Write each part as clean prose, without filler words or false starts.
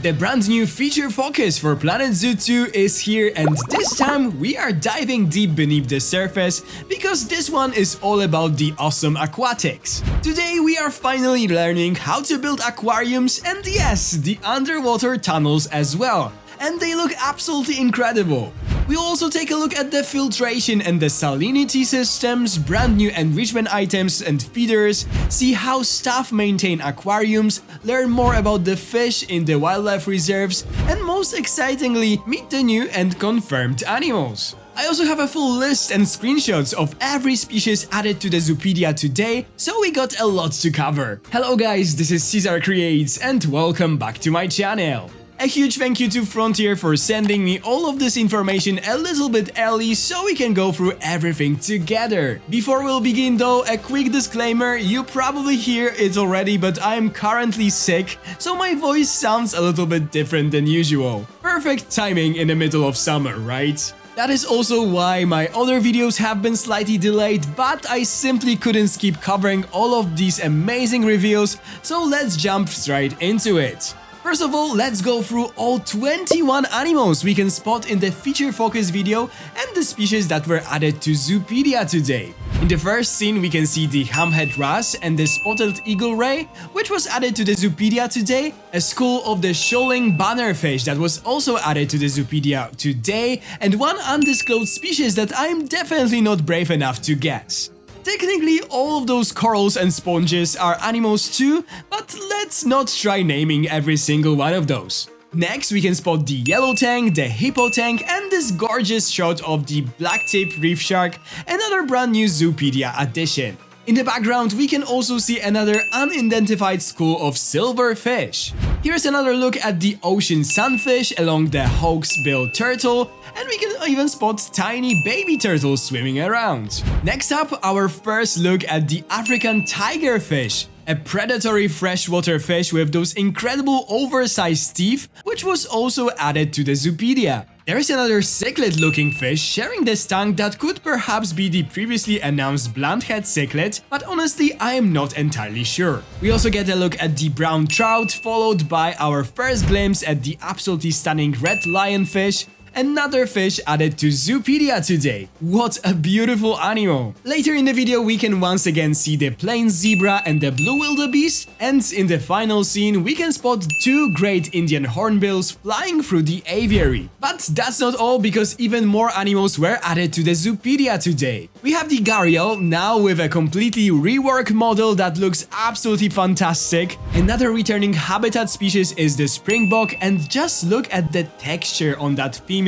The brand new feature focus for Planet Zoo 2 is here, and this time we are diving deep beneath the surface because this one is all about the awesome aquatics. Today we are finally learning how to build aquariums and yes, the underwater tunnels as well. And they look absolutely incredible. We'll also take a look at the filtration and the salinity systems, brand new enrichment items and feeders, see how staff maintain aquariums, learn more about the fish in the wildlife reserves, and most excitingly, meet the new and confirmed animals. I also have a full list and screenshots of every species added to the Zoopedia today, so we got a lot to cover. Hello guys, this is Cesar Creates and welcome back to my channel. A huge thank you to Frontier for sending me all of this information a little bit early so we can go through everything together. Before we'll begin though, a quick disclaimer, you probably hear it already, but I'm currently sick, so my voice sounds a little bit different than usual. Perfect timing in the middle of summer, right? That is also why my other videos have been slightly delayed, but I simply couldn't keep covering all of these amazing reveals, so let's jump straight into it. First of all, let's go through all 21 animals we can spot in the feature focus video and the species that were added to Zoopedia today. In the first scene, we can see the hamhead wrasse and the spotted eagle ray, which was added to the Zoopedia today, a school of the shoaling bannerfish that was also added to the Zoopedia today, and one undisclosed species that I'm definitely not brave enough to guess. Technically, all of those corals and sponges are animals too, but let's not try naming every single one of those. Next, we can spot the yellow tank, the hippo tank, and this gorgeous shot of the black-tip reef shark, another brand new Zoopedia addition. In the background, we can also see another unidentified school of silverfish. Here's another look at the ocean sunfish along the hawksbill turtle, and we can even spot tiny baby turtles swimming around. Next up, our first look at the African tigerfish, a predatory freshwater fish with those incredible oversized teeth, which was also added to the Zoopedia. There is another cichlid-looking fish sharing this tank that could perhaps be the previously announced blunt-head cichlid, but honestly I am not entirely sure. We also get a look at the brown trout, followed by our first glimpse at the absolutely stunning red lionfish, another fish added to Zoopedia today. What a beautiful animal! Later in the video we can once again see the plains zebra and the blue wildebeest, and in the final scene we can spot two great Indian hornbills flying through the aviary. But that's not all, because even more animals were added to the Zoopedia today. We have the gharial, now with a completely reworked model that looks absolutely fantastic. Another returning habitat species is the springbok, and just look at the texture on that female.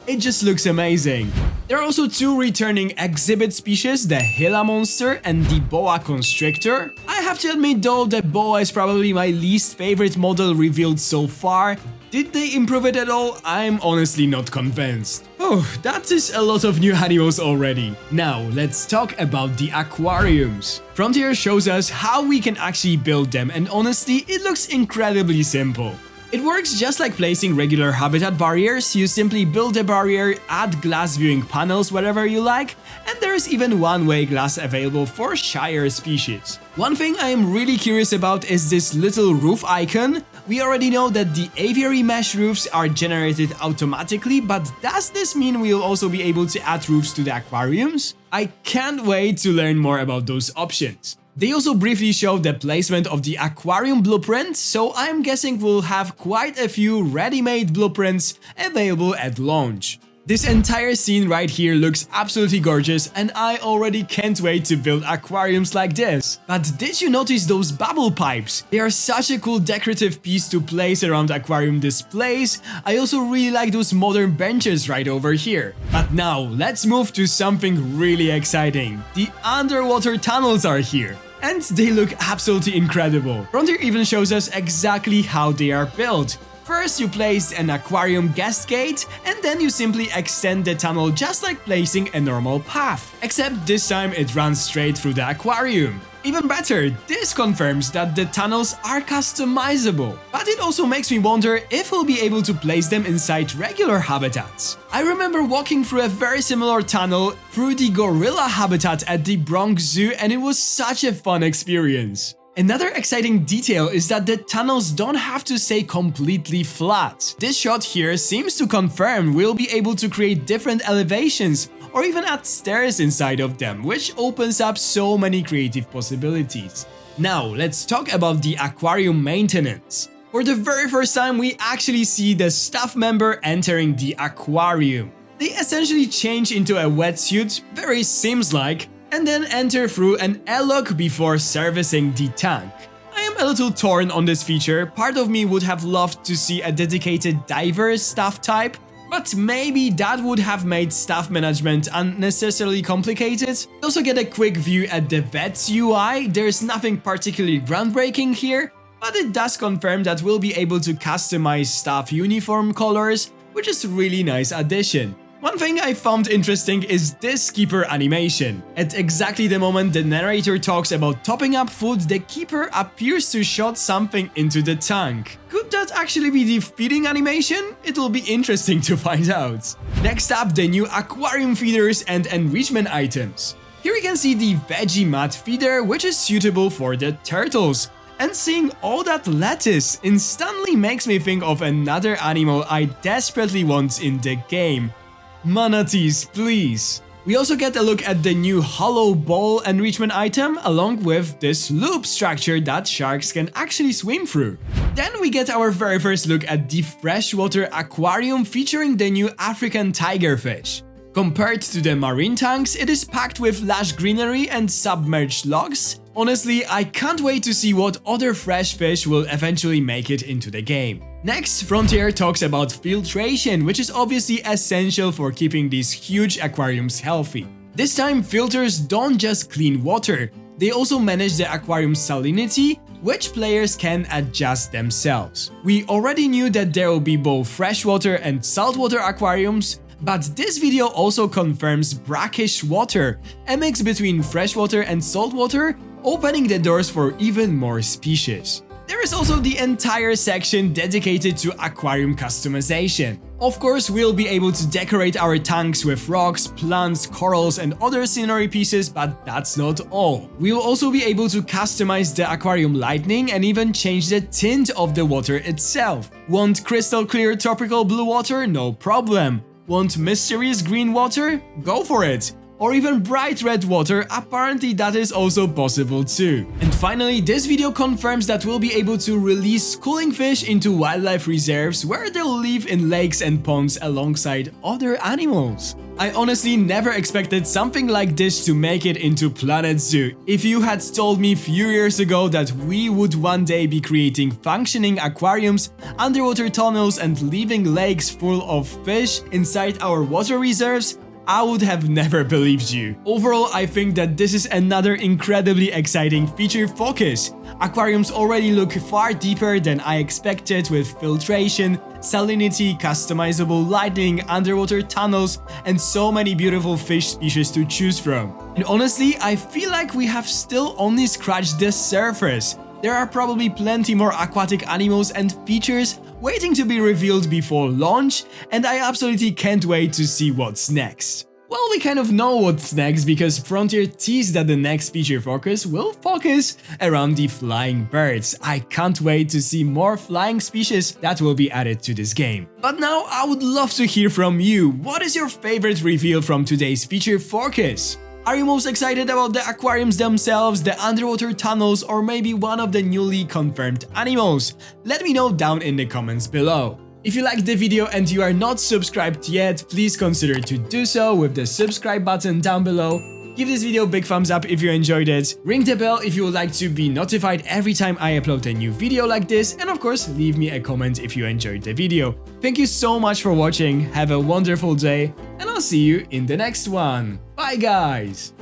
It just looks amazing. There are also two returning exhibit species, the Gila monster and the boa constrictor. I have to admit though, the boa is probably my least favorite model revealed so far. Did they improve it at all? I'm honestly not convinced. Oh, that is a lot of new animals already. Now, let's talk about the aquariums. Frontier shows us how we can actually build them, and honestly, it looks incredibly simple. It works just like placing regular habitat barriers. You simply build a barrier, add glass viewing panels wherever you like, and there is even one-way glass available for shyer species. One thing I am really curious about is this little roof icon. We already know that the aviary mesh roofs are generated automatically, but does this mean we'll also be able to add roofs to the aquariums? I can't wait to learn more about those options. They also briefly show the placement of the aquarium blueprint, so I'm guessing we'll have quite a few ready-made blueprints available at launch. This entire scene right here looks absolutely gorgeous, and I already can't wait to build aquariums like this. But did you notice those bubble pipes? They are such a cool decorative piece to place around aquarium displays. I also really like those modern benches right over here. But now, let's move to something really exciting. The underwater tunnels are here, and they look absolutely incredible. Frontier even shows us exactly how they are built. First, you place an aquarium guest gate, and then you simply extend the tunnel just like placing a normal path. Except this time it runs straight through the aquarium. Even better, this confirms that the tunnels are customizable. But it also makes me wonder if we'll be able to place them inside regular habitats. I remember walking through a very similar tunnel through the gorilla habitat at the Bronx Zoo, and it was such a fun experience. Another exciting detail is that the tunnels don't have to stay completely flat. This shot here seems to confirm we'll be able to create different elevations or even add stairs inside of them, which opens up so many creative possibilities. Now, let's talk about the aquarium maintenance. For the very first time, we actually see the staff member entering the aquarium. They essentially change into a wetsuit, very Sims-like, and then enter through an airlock before servicing the tank. I am a little torn on this feature. Part of me would have loved to see a dedicated diver staff type, but maybe that would have made staff management unnecessarily complicated. We also get a quick view at the vet's UI. There's nothing particularly groundbreaking here, but it does confirm that we'll be able to customize staff uniform colors, which is a really nice addition. One thing I found interesting is this keeper animation. At exactly the moment the narrator talks about topping up food, the keeper appears to shot something into the tank. Could that actually be the feeding animation? It'll be interesting to find out. Next up, the new aquarium feeders and enrichment items. Here we can see the veggie mat feeder, which is suitable for the turtles. And seeing all that lettuce instantly makes me think of another animal I desperately want in the game. Manatees, please. We also get a look at the new hollow ball enrichment item along with this loop structure that sharks can actually swim through. Then we get our very first look at the freshwater aquarium featuring the new African tigerfish. Compared to the marine tanks, it is packed with lush greenery and submerged logs. Honestly, I can't wait to see what other fresh fish will eventually make it into the game. Next, Frontier talks about filtration, which is obviously essential for keeping these huge aquariums healthy. This time, filters don't just clean water, they also manage the aquarium salinity, which players can adjust themselves. We already knew that there will be both freshwater and saltwater aquariums, but this video also confirms brackish water, a mix between freshwater and saltwater, opening the doors for even more species. There is also the entire section dedicated to aquarium customization. Of course, we'll be able to decorate our tanks with rocks, plants, corals and other scenery pieces, but that's not all. We'll also be able to customize the aquarium lighting and even change the tint of the water itself. Want crystal clear tropical blue water? No problem. Want mysterious green water? Go for it! Or even bright red water, apparently that is also possible too. And finally, this video confirms that we'll be able to release schooling fish into wildlife reserves where they'll live in lakes and ponds alongside other animals. I honestly never expected something like this to make it into Planet Zoo. If you had told me a few years ago that we would one day be creating functioning aquariums, underwater tunnels and leaving lakes full of fish inside our water reserves, I would have never believed you. Overall, I think that this is another incredibly exciting feature focus. Aquariums already look far deeper than I expected with filtration, salinity, customizable lighting, underwater tunnels, and so many beautiful fish species to choose from. And honestly, I feel like we have still only scratched the surface. There are probably plenty more aquatic animals and features waiting to be revealed before launch, and I absolutely can't wait to see what's next. Well, we kind of know what's next because Frontier teased that the next feature focus will focus around the flying birds. I can't wait to see more flying species that will be added to this game. But now I would love to hear from you. What is your favorite reveal from today's feature focus? Are you most excited about the aquariums themselves, the underwater tunnels, or maybe one of the newly confirmed animals? Let me know down in the comments below. If you liked the video and you are not subscribed yet, please consider to do so with the subscribe button down below. Give this video a big thumbs up if you enjoyed it. Ring the bell if you would like to be notified every time I upload a new video like this. And of course, leave me a comment if you enjoyed the video. Thank you so much for watching. Have a wonderful day and I'll see you in the next one. Bye guys!